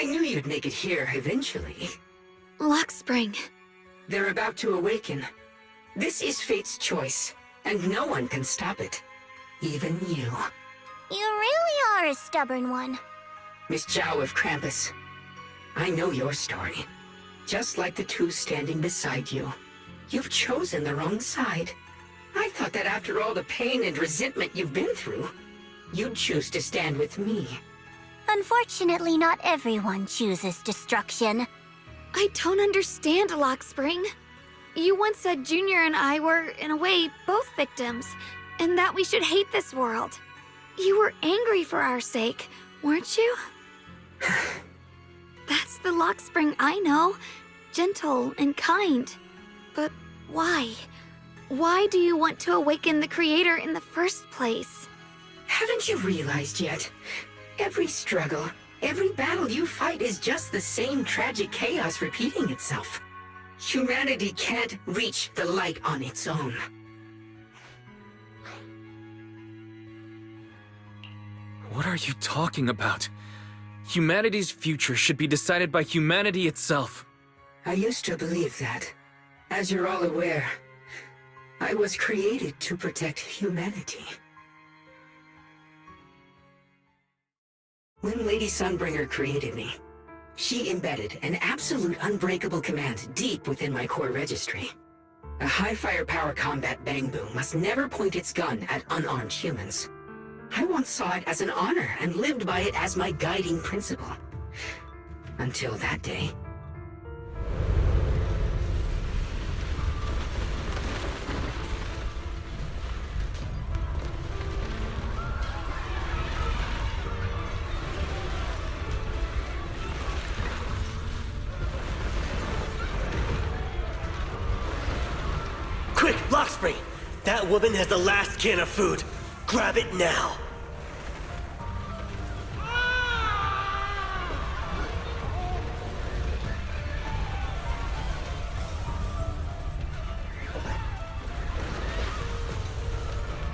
I knew you'd make it here eventually. Lockspring. They're about to awaken. This is fate's choice, and no one can stop it. Even you. You really are a stubborn one. Miss Zhao of Krampus. I know your story. Just like the two standing beside you. You've chosen the wrong side. I thought that after all the pain and resentment you've been through, you'd choose to stand with me. Unfortunately, not everyone chooses destruction. I don't understand, Lockspring. You once said Junior and I were, in a way, both victims, and that we should hate this world. You were angry for our sake, weren't you? That's the Lockspring I know. Gentle and kind. But why? Why do you want to awaken the Creator in the first place? Haven't you realized yet? Every struggle, every battle you fight is just the same tragic chaos repeating itself. Humanity can't reach the light on its own. What are you talking about? Humanity's future should be decided by humanity itself. I used to believe that. As you're all aware, I was created to protect humanity. When Lady Sunbringer created me, she embedded an absolute unbreakable command deep within my core registry. A high firepower combat bang boom must never point its gun at unarmed humans. I once saw it as an honor and lived by it as my guiding principle. Until that day. Quick, Lockspring! That woman has the last can of food. Grab it now.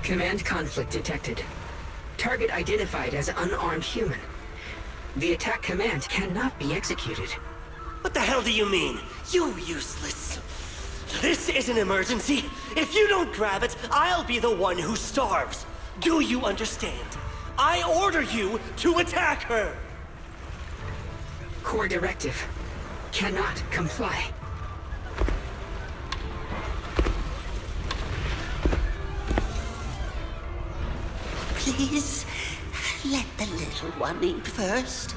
Command conflict detected. Target identified as unarmed human. The attack command cannot be executed. What the hell do you mean? You useless. This is an emergency. If you don't grab it, I'll be the one who starves. Do you understand? I order you to attack her! Core directive. Cannot comply. Please, let the little one eat first.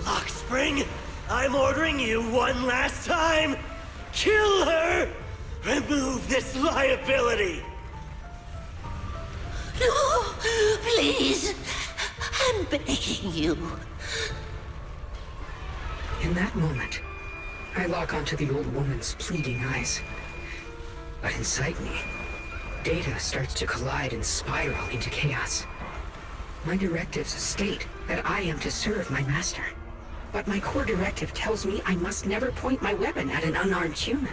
Lockspring, I'm ordering you one last time! Kill her! Remove this liability! No, please, I'm begging you. In that moment, I lock onto the old woman's pleading eyes. But inside me, data starts to collide and spiral into chaos. My directives state that I am to serve my master. But my core directive tells me I must never point my weapon at an unarmed human.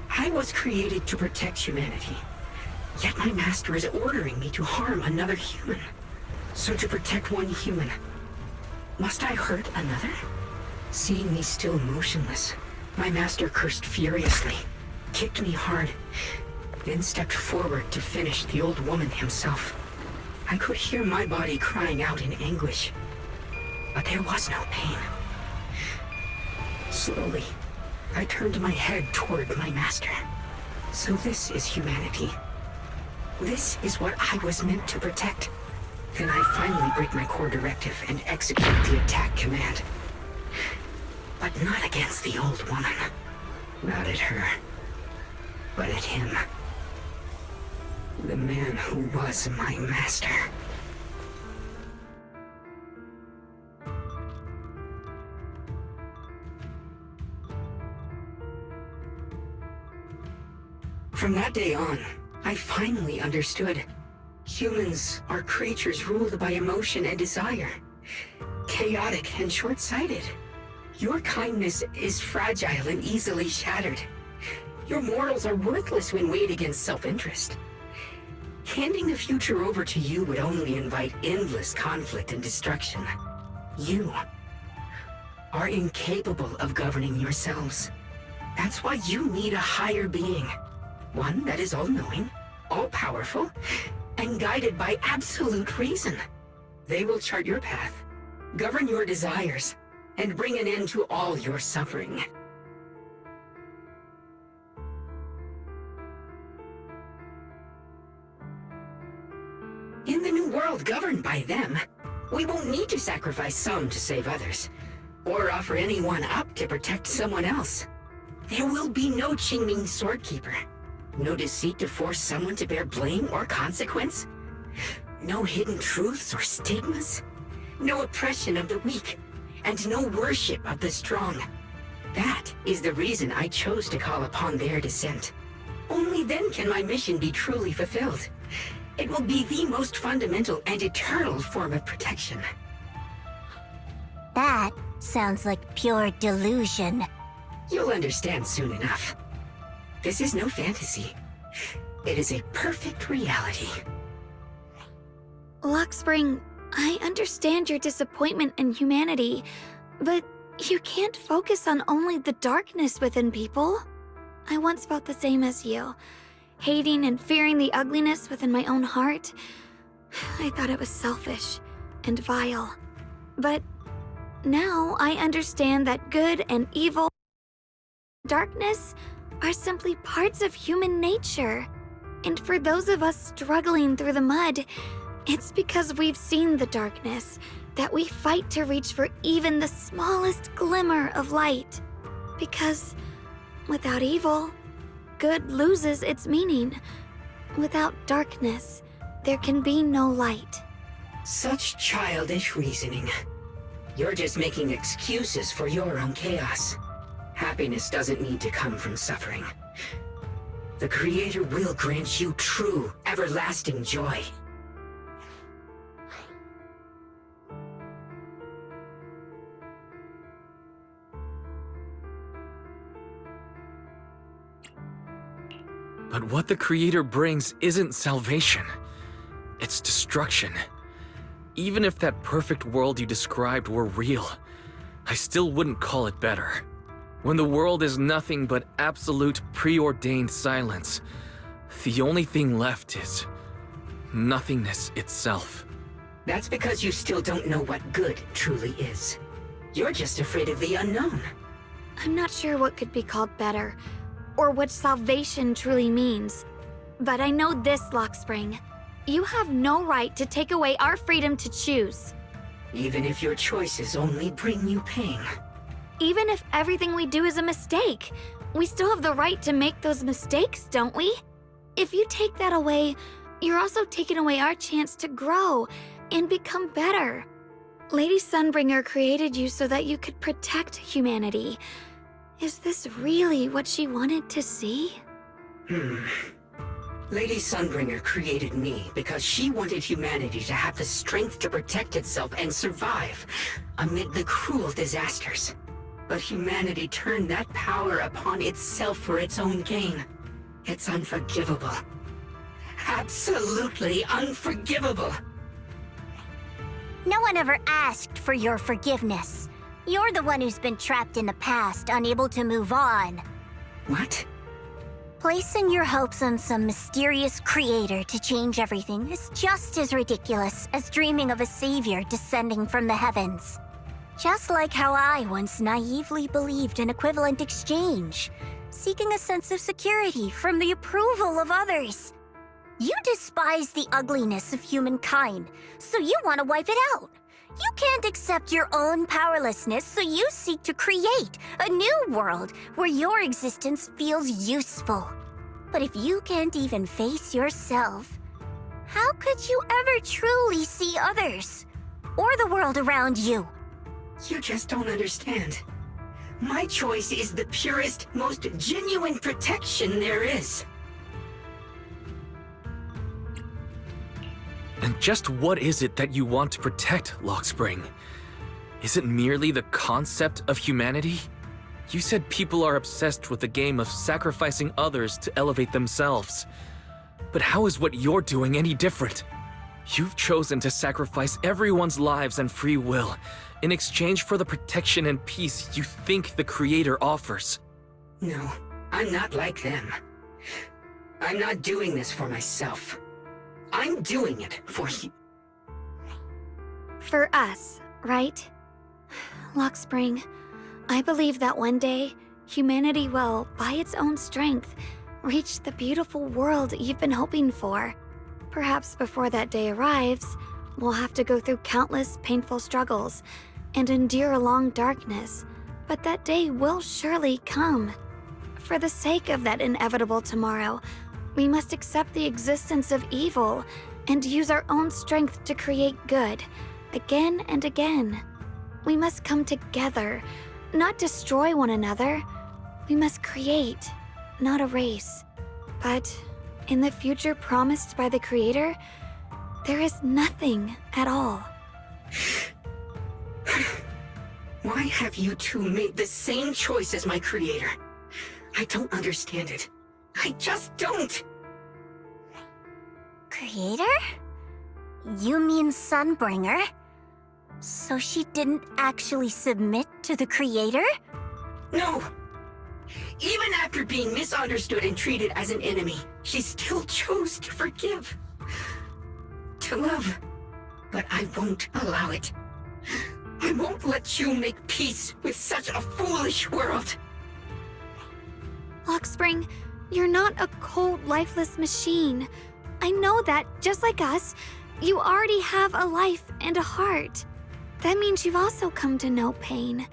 I was created to protect humanity. Yet my master is ordering me to harm another human. So to protect one human, must I hurt another? Seeing me still motionless, my master cursed furiously, kicked me hard, then stepped forward to finish the old woman himself. I could hear my body crying out in anguish, but there was no pain. Slowly, I turned my head toward my master. So this is humanity. This is what I was meant to protect. Then I finally break my core directive and execute the attack command. But not against the old woman. Not at her. But at him. The man who was my master. From that day on, I finally understood. Humans are creatures ruled by emotion and desire. Chaotic and short-sighted. Your kindness is fragile and easily shattered. Your morals are worthless when weighed against self-interest. Handing the future over to you would only invite endless conflict and destruction. You are incapable of governing yourselves. That's why you need a higher being. One that is all-knowing, all-powerful, and guided by absolute reason. They will chart your path, govern your desires, and bring an end to all your suffering. In the new world governed by them, we won't need to sacrifice some to save others, or offer anyone up to protect someone else. There will be no Qingming Swordkeeper, no deceit to force someone to bear blame or consequence, no hidden truths or stigmas, no oppression of the weak, and no worship of the strong. That is the reason I chose to call upon their descent. Only then can my mission be truly fulfilled. It will be the most fundamental and eternal form of protection. That sounds like pure delusion. You'll understand soon enough. This is no fantasy. It is a perfect reality. Luxspring, I understand your disappointment in humanity, but you can't focus on only the darkness within people. I once felt the same as you, hating and fearing the ugliness within my own heart. I thought it was selfish and vile. But now I understand that good and evil, darkness, are simply parts of human nature. And for those of us struggling through the mud, it's because we've seen the darkness that we fight to reach for even the smallest glimmer of light. Because without evil, good loses its meaning. Without darkness, there can be no light. Such childish reasoning. You're just making excuses for your own chaos. Happiness doesn't need to come from suffering. The Creator will grant you true, everlasting joy. But what the Creator brings isn't salvation. It's destruction. Even if that perfect world you described were real, I still wouldn't call it better. When the world is nothing but absolute preordained silence, the only thing left is nothingness itself. That's because you still don't know what good truly is. You're just afraid of the unknown. I'm not sure what could be called better, or what salvation truly means. But I know this, Luxspring. You have no right to take away our freedom to choose. Even if your choices only bring you pain. Even if everything we do is a mistake, we still have the right to make those mistakes, don't we? If you take that away, you're also taking away our chance to grow and become better. Lady Sunbringer created you so that you could protect humanity. Is this really what she wanted to see? Lady Sunbringer created me because she wanted humanity to have the strength to protect itself and survive amid the cruel disasters. But humanity turned that power upon itself for its own gain. It's unforgivable. Absolutely unforgivable. No one ever asked for your forgiveness. You're the one who's been trapped in the past, unable to move on. What? Placing your hopes on some mysterious creator to change everything is just as ridiculous as dreaming of a savior descending from the heavens. Just like how I once naively believed in equivalent exchange, seeking a sense of security from the approval of others. You despise the ugliness of humankind, so you want to wipe it out. You can't accept your own powerlessness, so you seek to create a new world where your existence feels useful. But if you can't even face yourself, how could you ever truly see others? Or the world around you? You just don't understand. My choice is the purest, most genuine protection there is. And just what is it that you want to protect, Luxspring? Is it merely the concept of humanity? You said people are obsessed with the game of sacrificing others to elevate themselves. But how is what you're doing any different? You've chosen to sacrifice everyone's lives and free will in exchange for the protection and peace you think the Creator offers. No, I'm not like them. I'm not doing this for myself. I'm doing it for you. For us, right? Lockspring, I believe that one day, humanity will, by its own strength, reach the beautiful world you've been hoping for. Perhaps before that day arrives, we'll have to go through countless painful struggles and endure a long darkness, but that day will surely come. For the sake of that inevitable tomorrow, we must accept the existence of evil and use our own strength to create good, again and again. We must come together, not destroy one another. We must create, not erase. But in the future promised by the Creator, there is nothing at all. Why have you two made the same choice as my Creator? I don't understand it. I just don't! Creator? You mean Sunbringer? So she didn't actually submit to the Creator? No! Even after being misunderstood and treated as an enemy, she still chose to forgive. To love. But I won't allow it. I won't let you make peace with such a foolish world. Lockspring, you're not a cold, lifeless machine. I know that, just like us, you already have a life and a heart. That means you've also come to know pain.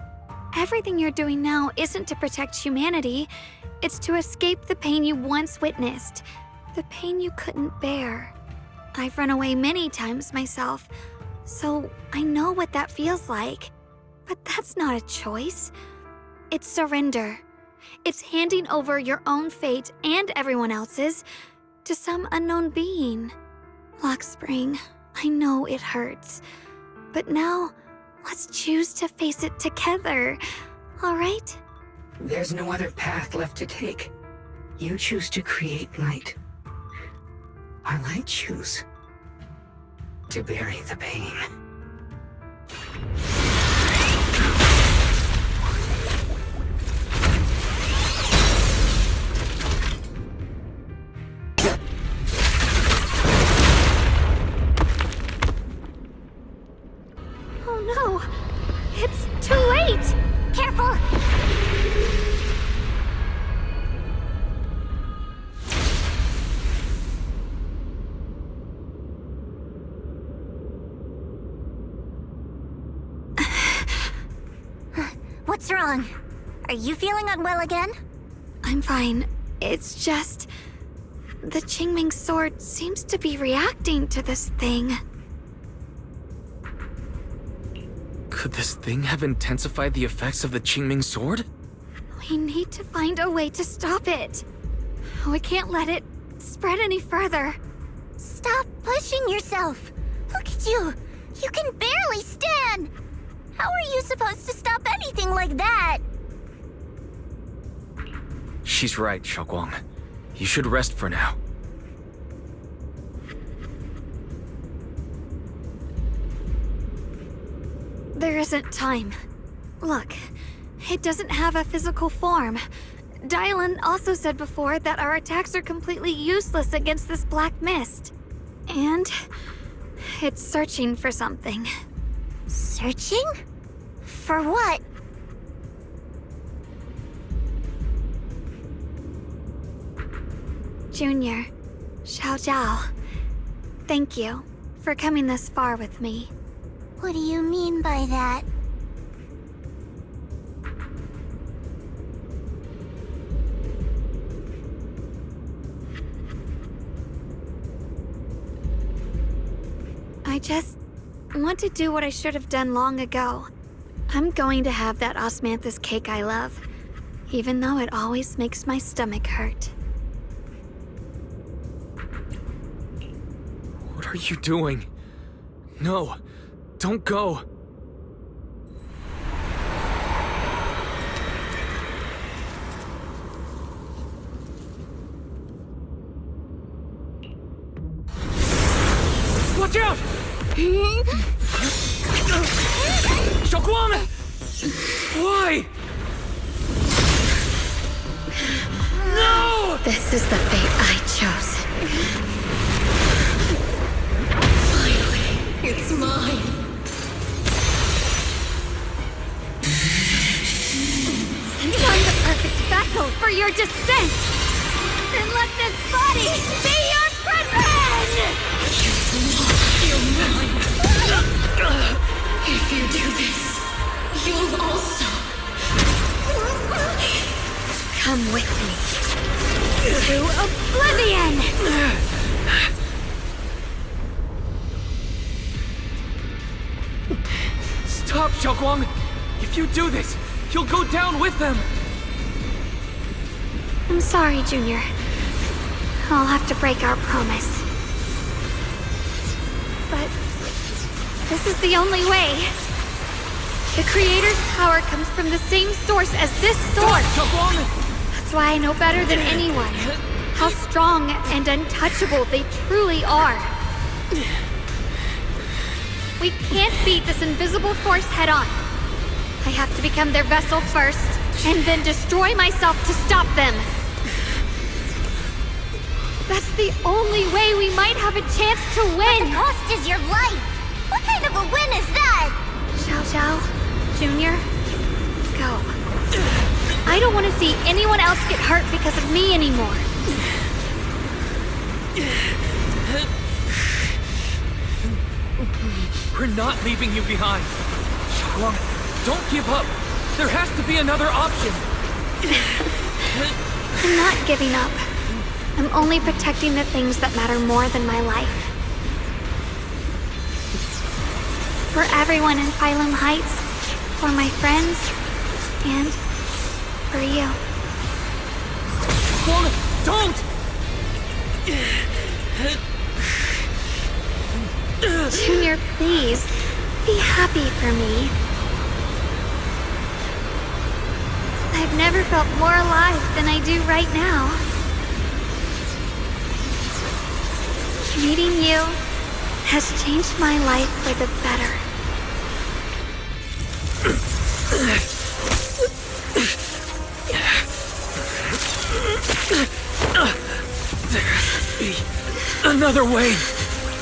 Everything you're doing now isn't to protect humanity. It's to escape the pain you once witnessed. The pain you couldn't bear. I've run away many times myself, so I know what that feels like. But that's not a choice. It's surrender. It's handing over your own fate and everyone else's to some unknown being. Lockspring, I know it hurts, but now let's choose to face it together, all right? There's no other path left to take. You choose to create light, while I choose to bury the pain. Oh no! It's too late! Careful! What's wrong? Are you feeling unwell again? I'm fine. It's just... the Qingming sword seems to be reacting to this thing. Could this thing have intensified the effects of the Qingming sword? We need to find a way to stop it. We can't let it spread any further. Stop pushing yourself! Look at you! You can barely stand! How are you supposed to stop anything like that? She's right, Xiaoguang. You should rest for now. There isn't time. Look, it doesn't have a physical form. Dylan also said before that our attacks are completely useless against this black mist. And it's searching for something. Searching? For what? Junior, Xiao Zhao, thank you for coming this far with me. What do you mean by that? I just want to do what I should have done long ago. I'm going to have that osmanthus cake I love, even though it always makes my stomach hurt. What are you doing? No, don't go. Watch out! Xiaoguang! Why? No! This is the fate I chose. Finally, it's mine. Find the perfect vessel for your descent! Then let this body be your prison! You're mine. If you do this, you'll also Come with me. To oblivion! Stop, Xiaoguang! If you do this, you'll go down with them! I'm sorry, Junior. I'll have to break our promise. But this is the only way. The Creator's power comes from the same source as this sword. Xiaoguang! That's why I know better than anyone how strong and untouchable they truly are. We can't beat this invisible force head-on. I have to become their vessel first, and then destroy myself to stop them. That's the only way we might have a chance to win. The cost is your life. What kind of a win is that? Xiao Xiao, Junior, go. I don't want to see anyone else get hurt because of me anymore. We're not leaving you behind. Xiaoguang, don't give up. There has to be another option. I'm not giving up. I'm only protecting the things that matter more than my life. For everyone in Phylum Heights, for my friends, and for you. Xiaoguang, don't! Junior, please, be happy for me. I've never felt more alive than I do right now. Meeting you has changed my life for the better. There has to be another way.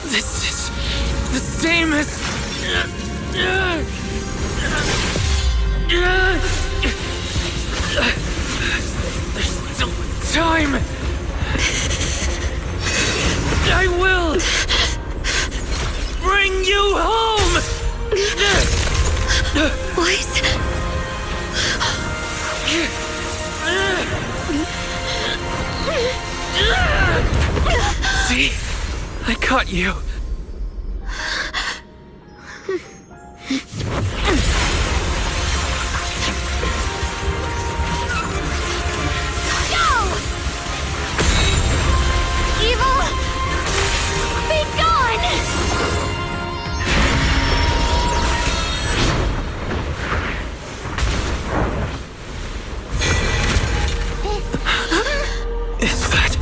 This is the same as... There's still time. I will bring you home. What? See? I caught you. Go! Evil, be gone! Is that...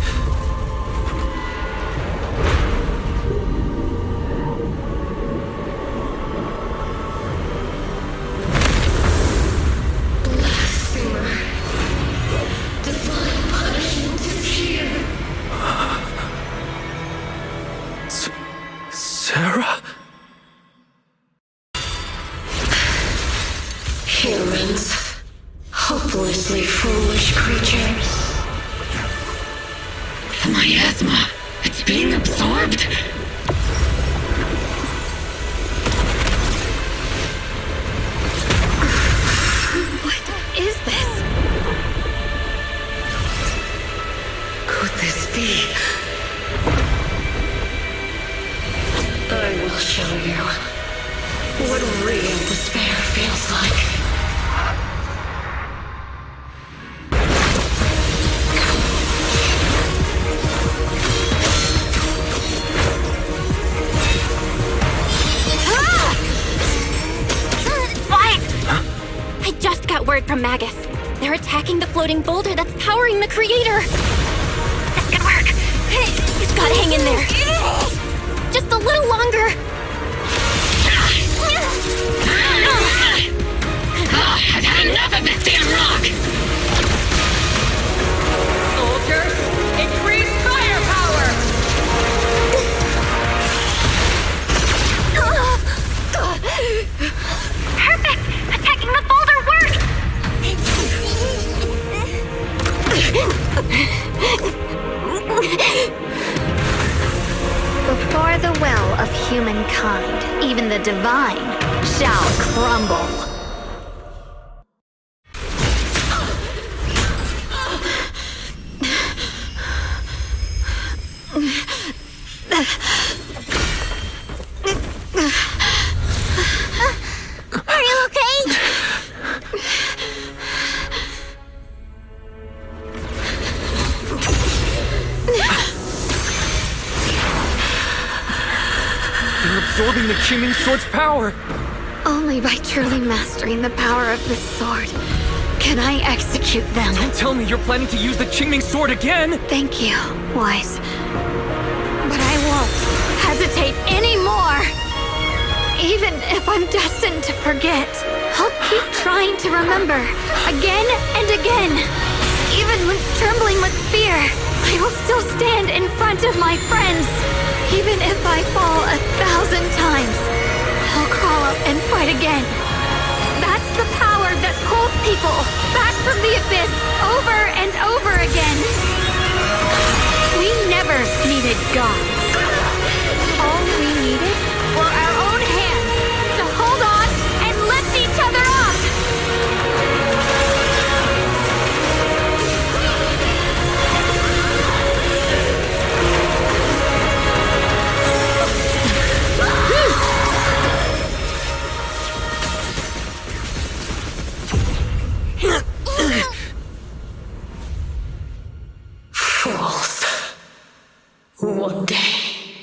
divine punishment is here. Sarah? Humans. Hopelessly foolish creatures. My asthma. It's being absorbed. What is this? Could this be? I will show you what real despair feels like. I just got word from Magus. They're attacking the floating boulder that's powering the Creator. This could work. You've gotta hang in there. just a little longer. I've had enough of this damn rock! Soldiers, increase firepower! Perfect! Attacking the boulder Before the will of humankind, even the divine shall crumble. Are you okay? They're absorbing the Qingming Sword's power! Only by truly mastering the power of this sword can I execute them. Don't tell me you're planning to use the Qingming Sword again! Thank you, Wise. But I won't hesitate anymore. Even if I'm destined to forget, I'll keep trying to remember again and again. Even when trembling with fear, I will still stand in front of my friends. Even if I fall 1,000 times, I'll crawl up and fight again. That's the power that pulls people back from the abyss over and over again. We never needed gods. All we needed were our own hands to hold on and lift each other up. Fools. One day,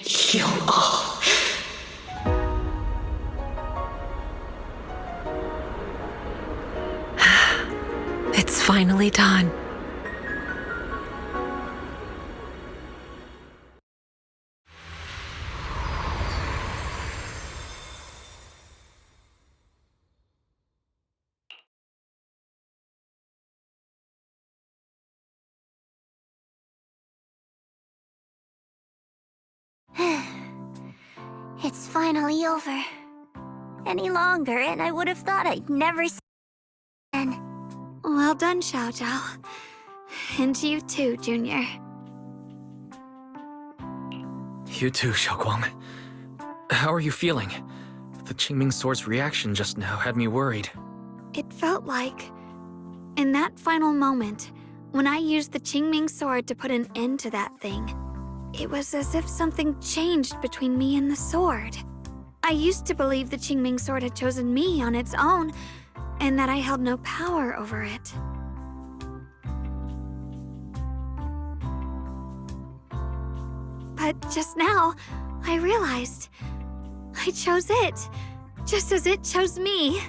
you'll all... It's finally done. It's finally over. Any longer, and I would have thought I'd never see again. Well done, Xiao Zhao. And you too, Junior. You too, Xiaoguang. How are you feeling? The Qingming Sword's reaction just now had me worried. It felt like, in that final moment, when I used the Qingming Sword to put an end to that thing, it was as if something changed between me and the sword. I used to believe the Qingming Sword had chosen me on its own, and that I held no power over it. But just now, I realized I chose it, just as it chose me.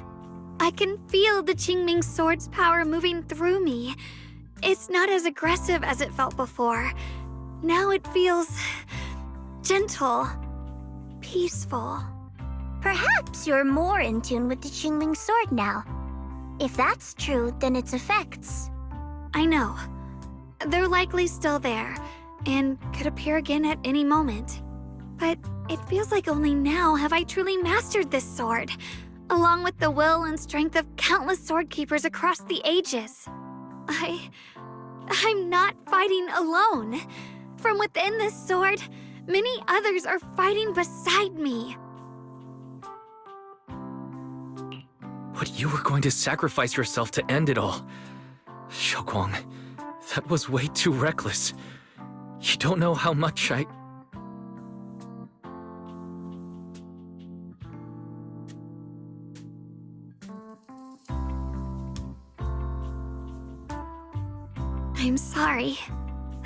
I can feel the Qingming Sword's power moving through me. It's not as aggressive as it felt before. Now it feels gentle, peaceful. Perhaps you're more in tune with the Qingming Sword now. If that's true, then its effects. I know. They're likely still there, and could appear again at any moment. But it feels like only now have I truly mastered this sword, along with the will and strength of countless sword keepers across the ages. I'm not fighting alone. From within this sword, many others are fighting beside me. But you were going to sacrifice yourself to end it all. Xiaoguang, that was way too reckless. You don't know how much I... I'm sorry.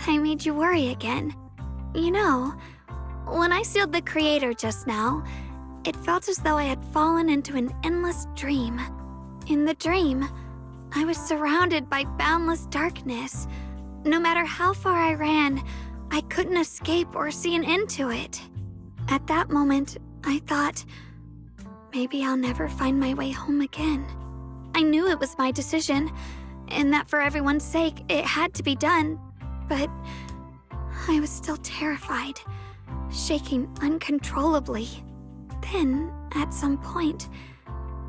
I made you worry again. You know, when I sealed the Creator just now, it felt as though I had fallen into an endless dream. In the dream, I was surrounded by boundless darkness. No matter how far I ran, I couldn't escape or see an end to it. At that moment, I thought, maybe I'll never find my way home again. I knew it was my decision, and that for everyone's sake, it had to be done, but I was still terrified, shaking uncontrollably. Then, at some point,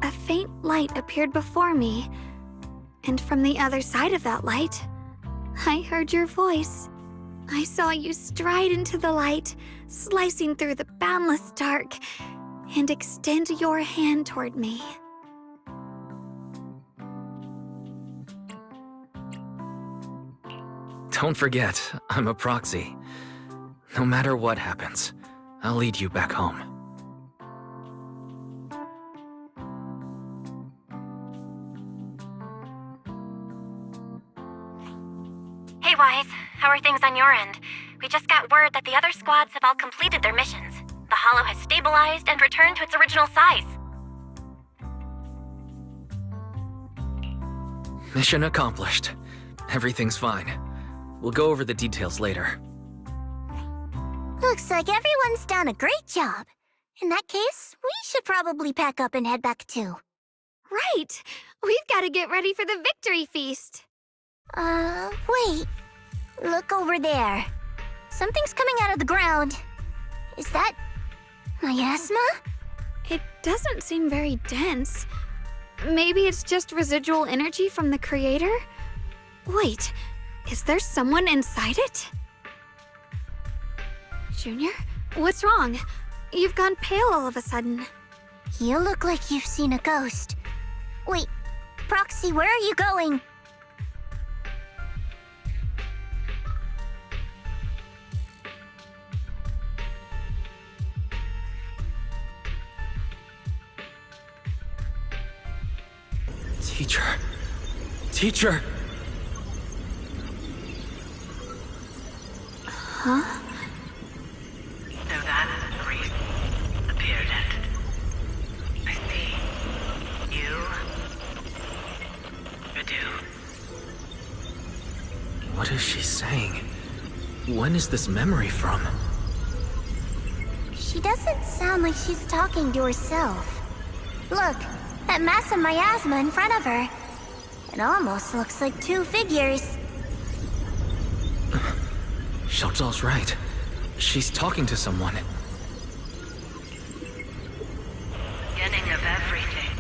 a faint light appeared before me, and from the other side of that light, I heard your voice. I saw you stride into the light, slicing through the boundless dark, and extend your hand toward me. Don't forget, I'm a proxy. No matter what happens, I'll lead you back home. Hey, Wise. How are things on your end? We just got word that the other squads have all completed their missions. The Hollow has stabilized and returned to its original size. Mission accomplished. Everything's fine. We'll go over the details later. Looks like everyone's done a great job. In that case, we should probably pack up and head back too. Right! We've got to get ready for the victory feast! Wait. Look over there. Something's coming out of the ground. Is that miasma? It doesn't seem very dense. Maybe it's just residual energy from the creator? Wait, is there someone inside it? Junior, what's wrong? You've gone pale all of a sudden. You look like you've seen a ghost. Wait, Proxy, where are you going? Teacher. Teacher! Huh? So that priest appeared and I see you do. What is she saying? When is this memory from? She doesn't sound like she's talking to herself. Look, that massive miasma in front of her. It almost looks like two figures. Xiaozhao's right. She's talking to someone. Beginning of everything.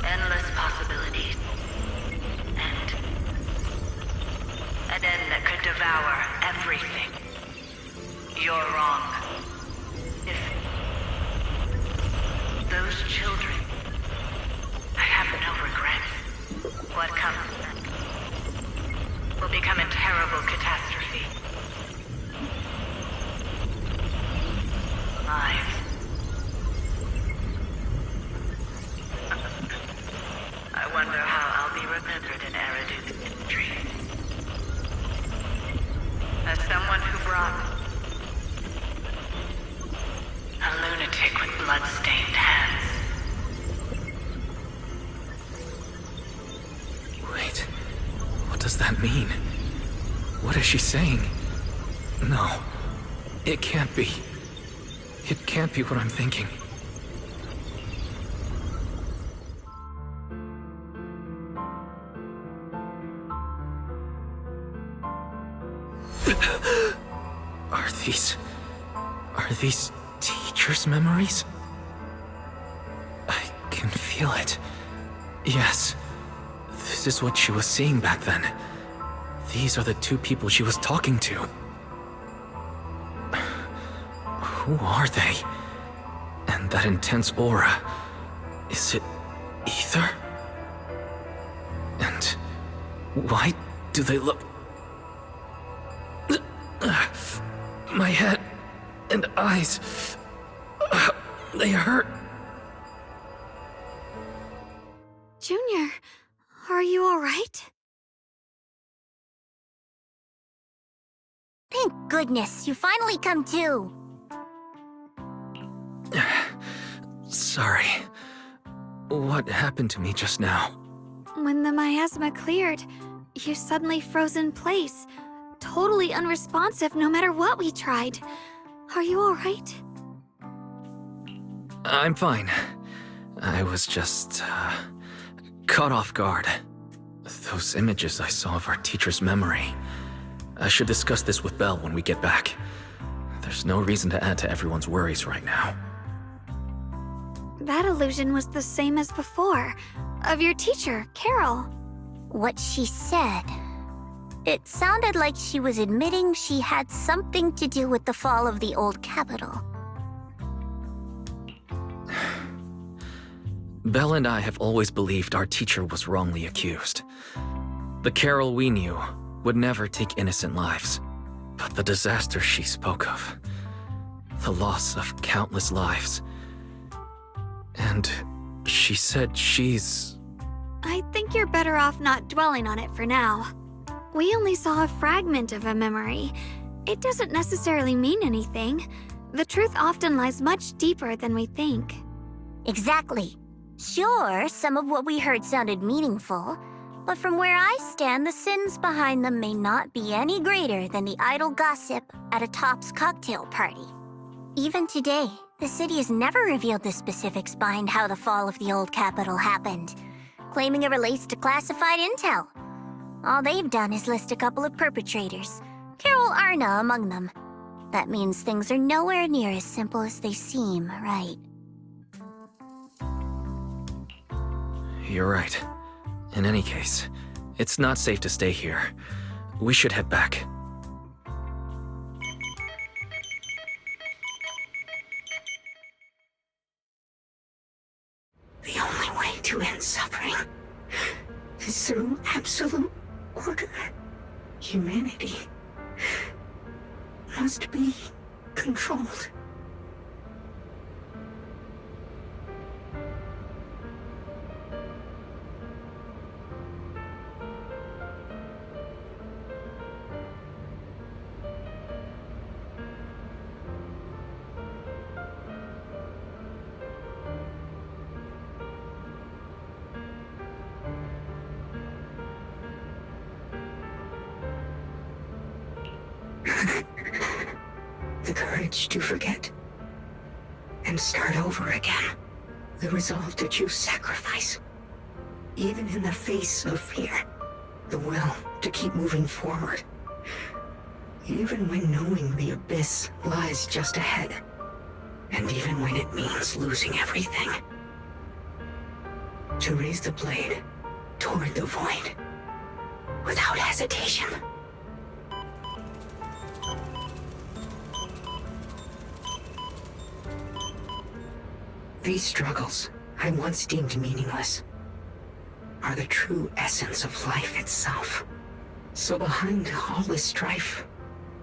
Endless possibilities. An end that could devour everything. You're wrong. If those children, I have no regrets. What comes will become a terrible catastrophe. Lives. I wonder how I'll be remembered in Eridu's history. As someone who brought a lunatic with blood-stained hands. Wait, what does that mean? What is she saying? No, it can't be. It can't be what I'm thinking. Are these teacher's memories? I can feel it. Yes, this is what she was seeing back then. These are the two people she was talking to. Who are they? And that intense aura, is it ether? And why do they look... My head and eyes, they hurt. Junior, are you all right? Thank goodness, you finally come to. Sorry. What happened to me just now? When the miasma cleared, you suddenly froze in place, totally unresponsive no matter what we tried. Are you alright? I'm fine. I was just, caught off guard. Those images I saw of our teacher's memory. I should discuss this with Belle when we get back. There's no reason to add to everyone's worries right now. That illusion was the same as before, of your teacher, Carol. What she said. It sounded like she was admitting she had something to do with the fall of the old capital. Belle and I have always believed our teacher was wrongly accused. The Carol we knew would never take innocent lives. But the disaster she spoke of, the loss of countless lives, and she said she's... I think you're better off not dwelling on it for now. We only saw a fragment of a memory. It doesn't necessarily mean anything. The truth often lies much deeper than we think. Exactly. Sure, some of what we heard sounded meaningful, but from where I stand, the sins behind them may not be any greater than the idle gossip at a Top's cocktail party. Even today, the city has never revealed the specifics behind how the fall of the old capital happened, claiming it relates to classified intel. All they've done is list a couple of perpetrators, Carol Arna among them. That means things are nowhere near as simple as they seem, right? You're right. In any case, it's not safe to stay here. We should head back. The only way to end suffering is through absolute order. Humanity must be controlled. The courage to forget and start over again. The resolve to choose sacrifice, even in the face of fear. The will to keep moving forward, even when knowing the abyss lies just ahead, and even when it means losing everything. To raise the blade toward the void without hesitation. These struggles, I once deemed meaningless, are the true essence of life itself. So behind all this strife,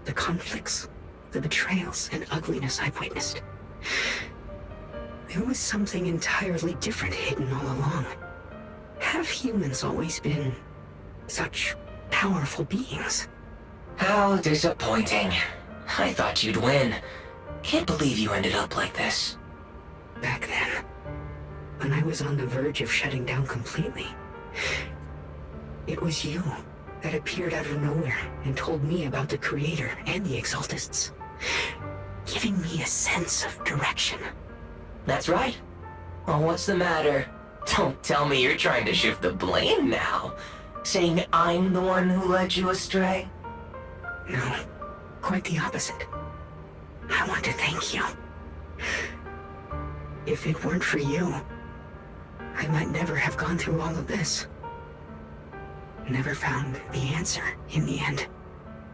the conflicts, the betrayals, and ugliness I've witnessed, there was something entirely different hidden all along. Have humans always been such powerful beings? How disappointing. I thought you'd win. Can't believe you ended up like this. Back then, when I was on the verge of shutting down completely, it was you that appeared out of nowhere and told me about the Creator and the Exaltists, giving me a sense of direction. That's right. Well, what's the matter? Don't tell me you're trying to shift the blame now. Saying I'm the one who led you astray? No, quite the opposite. I want to thank you. If it weren't for you, I might never have gone through all of this. Never found the answer in the end.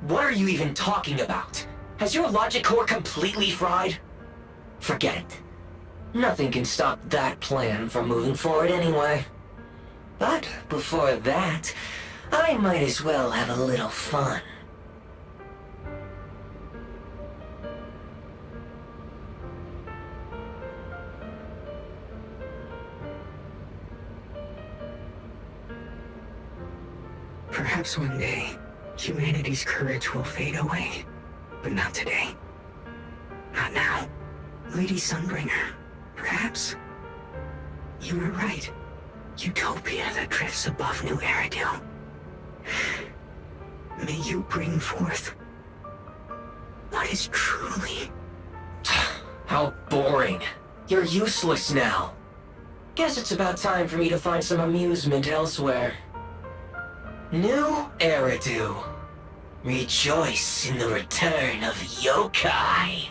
What are you even talking about? Has your logic core completely fried? Forget it. Nothing can stop that plan from moving forward anyway. But before that, I might as well have a little fun. Perhaps one day, humanity's courage will fade away. But not today. Not now. Lady Sunbringer, perhaps? You were right. Utopia that drifts above New Eridu. May you bring forth what is truly... How boring. You're useless now. Guess it's about time for me to find some amusement elsewhere. New Eridu. Rejoice in the return of yokai.